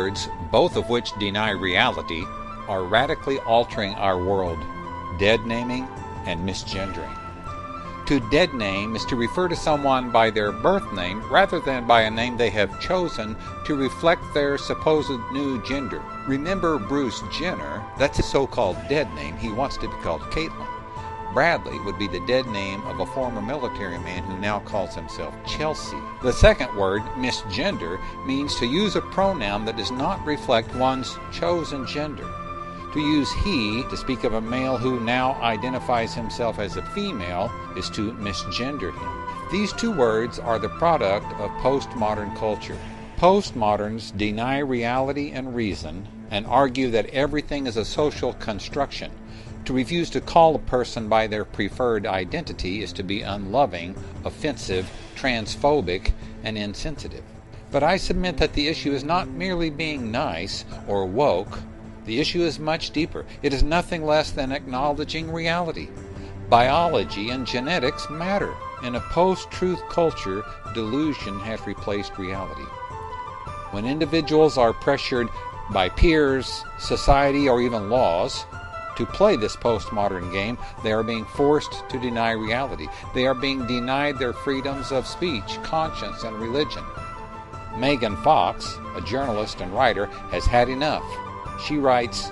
words, both of which deny reality, are radically altering our world: dead-naming and misgendering. To dead-name is to refer to someone by their birth name rather than by a name they have chosen to reflect their supposed new gender. Remember Bruce Jenner? That's his so-called dead name. He wants to be called Caitlin. Bradley would be the dead name of a former military man who now calls himself Chelsea. The second word, misgender, means to use a pronoun that does not reflect one's chosen gender. To use he to speak of a male who now identifies himself as a female is to misgender him. These two words are the product of postmodern culture. Postmoderns deny reality and reason and argue that everything is a social construction. To refuse to call a person by their preferred identity is to be unloving, offensive, transphobic, and insensitive. But I submit that the issue is not merely being nice or woke. The issue is much deeper. It is nothing less than acknowledging reality. Biology and genetics matter. In a post-truth culture, delusion has replaced reality. When individuals are pressured by peers, society, or even laws to play this postmodern game, they are being forced to deny reality. They are being denied their freedoms of speech, conscience, and religion. Megan Fox, a journalist and writer, has had enough. She writes,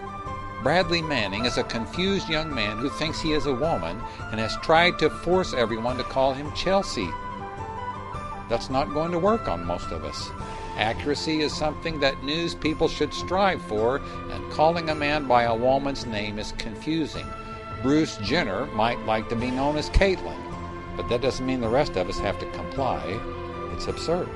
"Bradley Manning is a confused young man who thinks he is a woman and has tried to force everyone to call him Chelsea. That's not going to work on most of us. Accuracy is something that news people should strive for, and calling a man by a woman's name is confusing. Bruce Jenner might like to be known as Caitlin, but that doesn't mean the rest of us have to comply. It's absurd."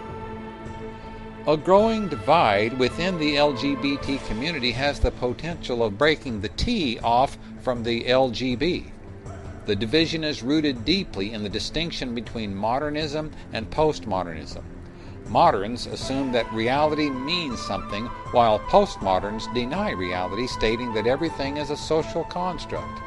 A growing divide within the LGBT community has the potential of breaking the T off from the LGB. The division is rooted deeply in the distinction between modernism and postmodernism. Moderns assume that reality means something, while postmoderns deny reality, stating that everything is a social construct.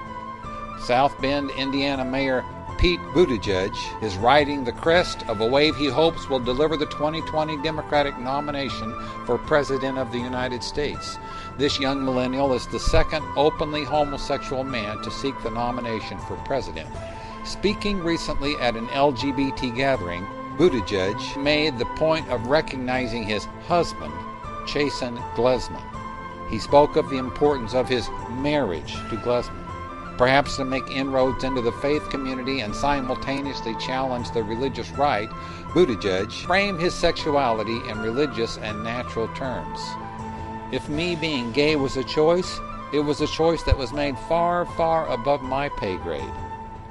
South Bend, Indiana Mayor Pete Buttigieg is riding the crest of a wave he hopes will deliver the 2020 Democratic nomination for President of the United States. This young millennial is the second openly homosexual man to seek the nomination for president. Speaking recently at an LGBT gathering, Buttigieg made the point of recognizing his husband, Chasen Glesman. He spoke of the importance of his marriage to Glesman. Perhaps to make inroads into the faith community and simultaneously challenge the religious right, Buttigieg framed his sexuality in religious and natural terms. If me being gay was a choice, it was a choice that was made far, far above my pay grade.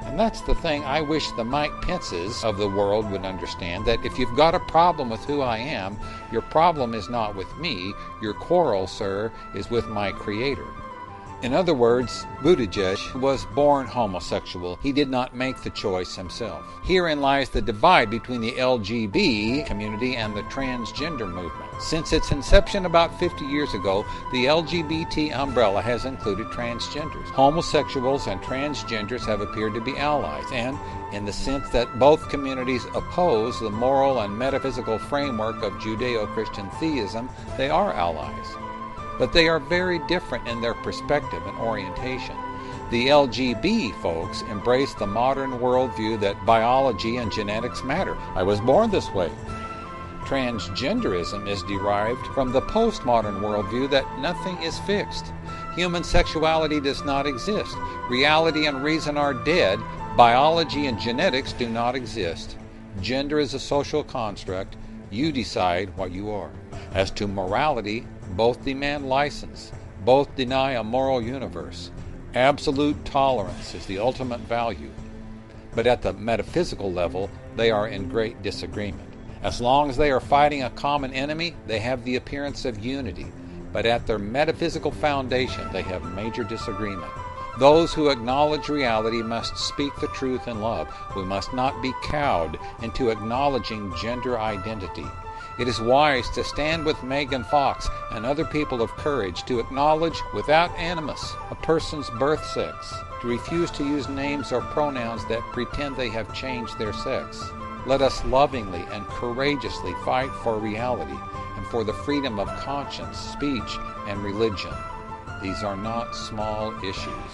And that's the thing I wish the Mike Pences of the world would understand, that if you've got a problem with who I am, your problem is not with me. Your quarrel, sir, is with my Creator. In other words, Buttigieg was born homosexual. He did not make the choice himself. Herein lies the divide between the LGB community and the transgender movement. Since its inception about 50 years ago, the LGBT umbrella has included transgenders. Homosexuals and transgenders have appeared to be allies, and in the sense that both communities oppose the moral and metaphysical framework of Judeo-Christian theism, they are allies. But they are very different in their perspective and orientation. The LGB folks embrace the modern worldview that biology and genetics matter. I was born this way. Transgenderism is derived from the postmodern worldview that nothing is fixed. Human sexuality does not exist. Reality and reason are dead. Biology and genetics do not exist. Gender is a social construct. You decide what you are. As to morality, both demand license. Both deny a moral universe. Absolute tolerance is the ultimate value. But at the metaphysical level, they are in great disagreement. As long as they are fighting a common enemy, they have the appearance of unity. But at their metaphysical foundation, they have major disagreement. Those who acknowledge reality must speak the truth in love. We must not be cowed into acknowledging gender identity. It is wise to stand with Megan Fox and other people of courage to acknowledge without animus a person's birth sex, to refuse to use names or pronouns that pretend they have changed their sex. Let us lovingly and courageously fight for reality and for the freedom of conscience, speech, and religion. These are not small issues.